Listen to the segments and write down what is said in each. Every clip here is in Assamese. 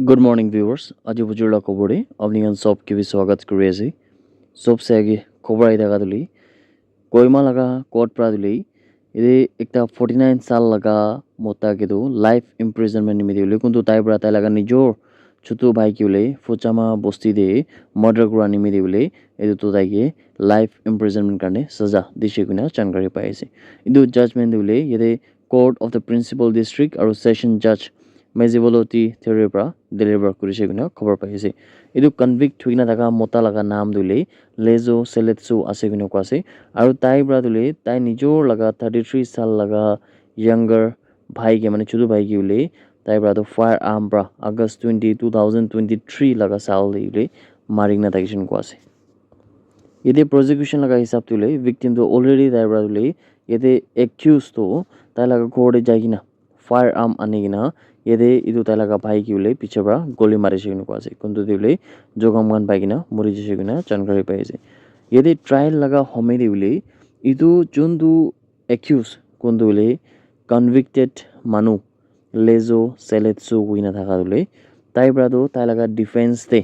Good morning viewers. আজি বুজুৰ্লা খবৰে অবনিগান সব কি भी स्वागत কৰি আছে। सबसे आगे खबर आई থাকা তুলি कोइमा लगा कोर्ट pra তুলি এদে একটা 49 সাল লাগা মোতা কেদু লাইফ ইমপ্রিজনমেন্ট নিমি দিলে কিন্তু তাই pra তাই লাগা নিজর ছোট ভাই কিউলে ফুচামা বস্তি দে মার্ডার করা নিমি দিলে এদু তো তাইকে লাইফ ইমপ্রিজনমেন্ট কারণে সাজা দিছে কিনা জানকারি পাইছে। ইদু জাজমেন্ট দিলে এদে court of the principal district আর সেশন জাজ মেজিবলতি থিওরি পৰা ডেলিভাৰ কৰিছে কিনা খবৰ পাইছে। এদু কনভিক্ট থুইনা থাকা মোতা লাগা নাম দিলে লেজো সেলেটসু আছে কিনা কোৱাছে আৰু তাই পৰা দিলে তাই নিজৰ লাগা 33 সাল লাগা यंगर भाई के माने छोटो भाई की उले ताई পৰা তো फायर आर्म পৰা আগষ্ট 2023 লাগা সাল দিলে মাৰিং না তাকিशन কোৱাছে। यदि प्रोसिक्यूशन लगा हिसाब तुले विक्टिम तो ऑलरेडी ताई পৰা দিলে यदि एक्यूज तो ताई लगा कोर्टे जाइकिना फायर आर्म आनिकिना यदि इदु ताई लगा भाई की उले पीछे পৰা गोली मारिছে কিনা কোৱাছে কিন্তু দিলে জগমগান পাইকিনা মৰি যাইছে কিনা জানকাৰী পাইছে। यदि ट्रायल लगा हमे दिले इदु जोंदु एक्यूज कोंदु ले कन्विक्टेड मानु लेजो सेलेटसु हुइना थाका दुले ताई পৰা তো ताई लगा डिफेंस दे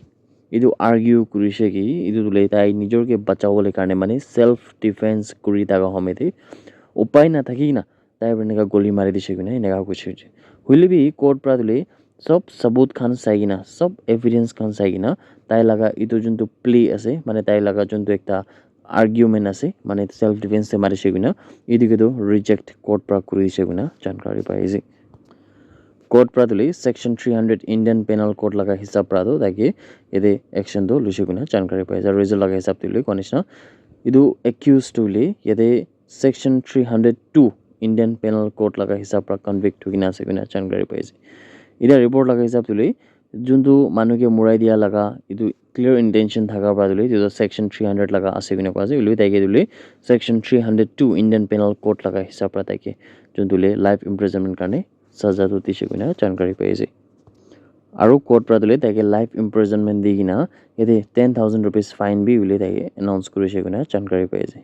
इदु आर्ग्यू কৰিছে কি इदु दुले ताई নিজৰকে বাঁচাবলৈ কাৰণে মানে সেলফ ডিফেন্স কৰি থাকা হমেতে উপায় না থাকি না তাই এনেকা গলি মাৰি দিছে কিনা এনেকা কৈছে হইলে বি কোৰ্ট পৰা দিলে सब सबूत खान চাইকিনা सब এভিডেন্স খান চাইকিনা তাই লাগা ইটো যোনটো প্লে আছে মানে তাই লাগা যোনটো একটা আর্গুমেন্ট আছে মানে সেলফ ডিফেন্স এ মারিছে কিনা এদিকে তো রিজেক্ট কোর্ট পৰা কৰি দিছে কিনা জানকাৰী পাইছে। कोर्ट পৰা দিলে সেকশন 300 ইন্ডিয়ান পেনাল কোড লাগা হিসাব পৰা তো তাকে এদে অ্যাকশন তো লুছে কিনা জানকাৰী পাইছে। রিজাল্ট লাগা হিসাব দিলে কনিশনা ইদু অ্যাকিউজ টুলে এদে সেকশন 302 ইন্ডিয়ান পেনাল কোড লাগা হিসাব পৰা কনভিক্ট কিনা আছে কিনা জানকাৰী পাইছে। এটা ৰিপোৰ্ট লাগা হিসাব তুলে যোনটো মানুহে মুৰাই দিয়া লাগা ইটো ক্লিয়াৰ ইন্টেনশন থাকা পৰা দিলে যেটো সেকশন 300 লাগা আছে কিনা কোৱাছে উলি তাইকে দিলে সেকশন 302 ইন্ডিয়ান পেনাল কোড লাগা হিসাব পৰা তাইকে যোনটোলে লাইফ ইমপ্ৰিজনমেন্ট কাৰণে সাজা তো দিছে কিনা জানকাৰী পাইছে। আৰু কোৰ্ট পৰা দিলে তাইকে লাইফ ইমপ্ৰিজনমেন্ট দি কিনা এতে 10,000 रुपीस ফাইন বি উলি তাইকে এনাউন্স কৰিছে কিনা জানকাৰী পাইছে।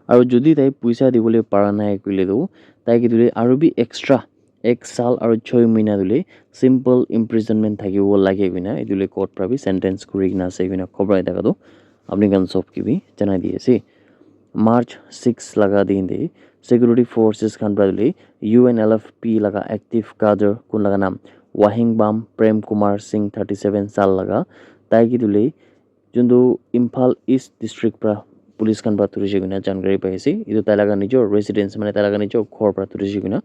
আৰু যদি তাই পইচা দিবলৈ পাৰা নাই কইলে তো তাইকে দিলে আৰু বি এক্সট্রা 1 साल और 6 महीना दुले सिंपल इम्प्रिजनमेंट থাকিব লাগে কিনা এদুলে কোর্ট পৰা বি সেন্টেন্স কৰি কিনা আছে কিনা খবৰ আই থাকা তো আপনি গান সব কি বি জানাই দিয়েছে। मार्च 6 लगा दिन दे सिक्योरिटी फोर्सेस खान পৰা দিলে UNLFP लगा एक्टिव कादर কোন लगा नाम वाहिंग बाम प्रेम कुमार सिंह 37 साल लगा তাই কি দিলে যোনটো ইম্ফাল ইষ্ট ডিস্ট্রিক্ট পৰা পুলিশ খান পৰা তুলিছে কিনা জানকাৰী পাইছে। ইটো তাই লাগা নিজৰ ৰেসিডেন্স মানে তাই লাগা নিজৰ ঘৰ পৰা তুলিছে কিনা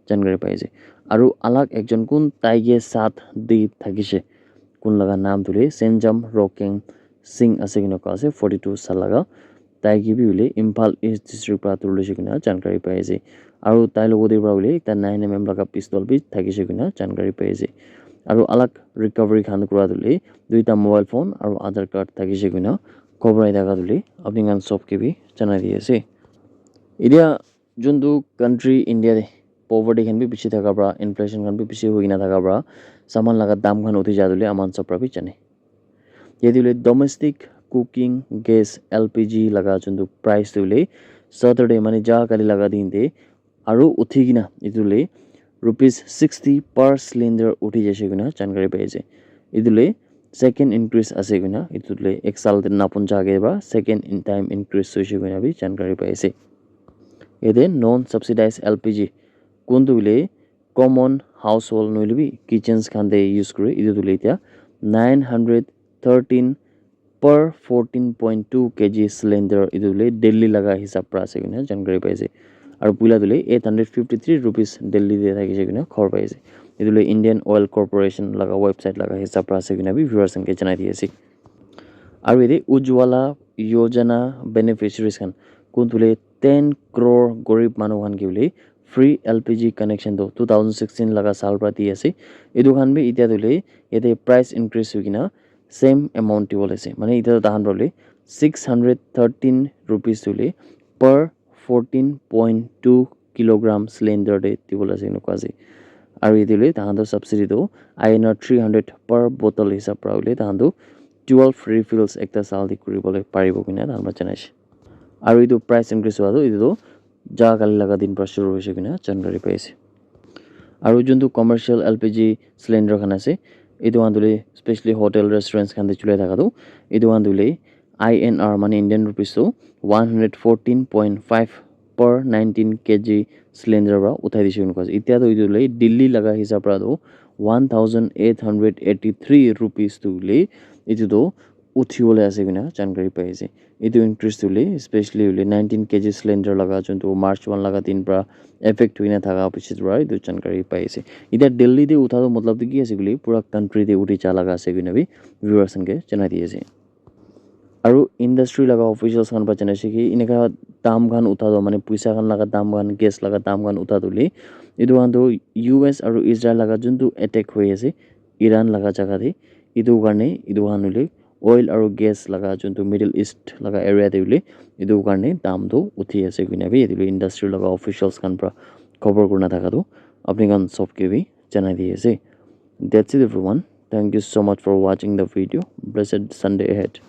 জানকাৰী পাইছে। আৰু আলাক একজন কোন তাইগে সাথ দি থাকিছে কোন লাগা নাম তুলে সেনজাম ৰকিং সিং আছে কিনা কোৱাছে 42 সাল লাগা তাইকে বি উলে ইম্ফাল ইষ্ট ডিস্ট্ৰিক্ট পৰা তুলিছে কিনা জানকাৰী পাইছে। আৰু তাই লগতে পৰা উলে এটা 9mm লাগা পিস্তল বি থাকিছে কিনা জানকাৰী পাইছে। আৰু আলাক ৰিকভাৰি খান কৰা তুলে দুইটা মোবাইল ফোন আৰু আধাৰ কাৰ্ড থাকিছে কিনা খবৰ আই থাকা তুলে আপনি গান সব কি বি জানাই দিয়েছে। এতিয়া যোনটো কান্ট্রি ইন্ডিয়া पॉवर्टी खान भी पीछे थका পৰা इन्फ्लेशन खान भी पीछे हुई ना थका পৰা सामान लगा दाम खान उठी जा दिले अमान सब भी जाने ये दिले डोमेस्टिक कुकिंग गैस LPG लगा जोंदो प्राइस दिले सैटरडे माने जा काली लगा दिन दे आरो उठी किना इदुले ₹60 पर सिलिंडर उठी जैसे किना जानकारी पाइছে। इदुले सेकंड इंक्रीज আছে किना इदुले एक साल दिन नापन जागे बा सेकंड इन टाइम इंक्रीज होइছে किना भी जानकारी पाइছে। एदे नॉन सब्सिडाइज LPG কোনটো উলে কমন হাউস হোল্ড নইলবি কিচেনস খান দে ইউজ করে ইদু তুলে ইতিয়া 913 per 14.2 kg সিলিন্ডার ইদুলে দিল্লি লাগা হিসাব পৰা আছে কিনা জানকাৰী পাইছে। আৰু পুইলা দিলে 853 रुपीस দিল্লি দিয়ে থাকিছে কিনা খবৰ পাইছে। ইদুলে ইন্ডিয়ান অয়েল কৰ্পোৰেশন লাগা ওয়েবসাইট লাগা হিসাব পৰা আছে কিনা বি ভিউয়াৰ্স কে জানাই দিয়েছে। আৰু এদে উজ্জ্বলা যোজনা বেনিফিশিয়ারিজ খান কোনটোলে 10 crore গরিব মানুহ খান কি উলে फ्री LPG कनेक्शन तो 2016 लगा साल पर दी ऐसे इदु खान भी इत्या दुले यदि प्राइस इंक्रीज हुई ना सेम अमाउंट बोले से माने इत्या दाहन बोले 613 रुपीस दुले पर 14.2 किलोग्राम सिलिंडर दे ती बोला से नो क्वासे और ये दिले दाहन तो सब्सिडी तो INR 300 पर बोतल हिसाब पर उले दाहन तो 12 refills एकता साल दी करी बोले पारिबो किना दाहन बचनाइश और इदु प्राइस इंक्रीज हुआ तो इदु যা কালি লাগা দিন পৰা শুৰু হয়েছে কিনা জানকাৰী পাইছে। আৰু যোনটো কমার্শিয়াল LPG সিলিন্ডার খান আছে edu andule especially hotel restaurants khan de chulai thaka tu edu andule INR mane Indian rupees to 114.5 per 19 kg cylinder ra uthai dise unko itia to edu le Delhi laga hisab ra do 1883 rupees to le edu do uthiole ase gina jankari pai ase edu increase to le especially le 19 kg cylinder laga jontu March 1 laga din pra effect hoina thaka pichit ra edu jankari pai ase itia Delhi de utha do matlab ki ase guli pura country de uthi cha laga ase gina bi viewers sange janai di ase aru industry laga officials khan ba janaise ki ineka dam khan utha do mane puisa khan laga dam khan gas laga dam khan utha dole edu khan do US aru Israel laga juntu attack hoi ase Iran laga jaga de edu karne edu khan hole oil aru gas laga juntu Middle East laga area de hole edu karne dam do uthi ase kuina bi edu industry laga officials khan pra cover kurna thaka do apni khan sob ke bi janai di ase. That's it everyone. Thank you so much for watching the video. Blessed Sunday ahead.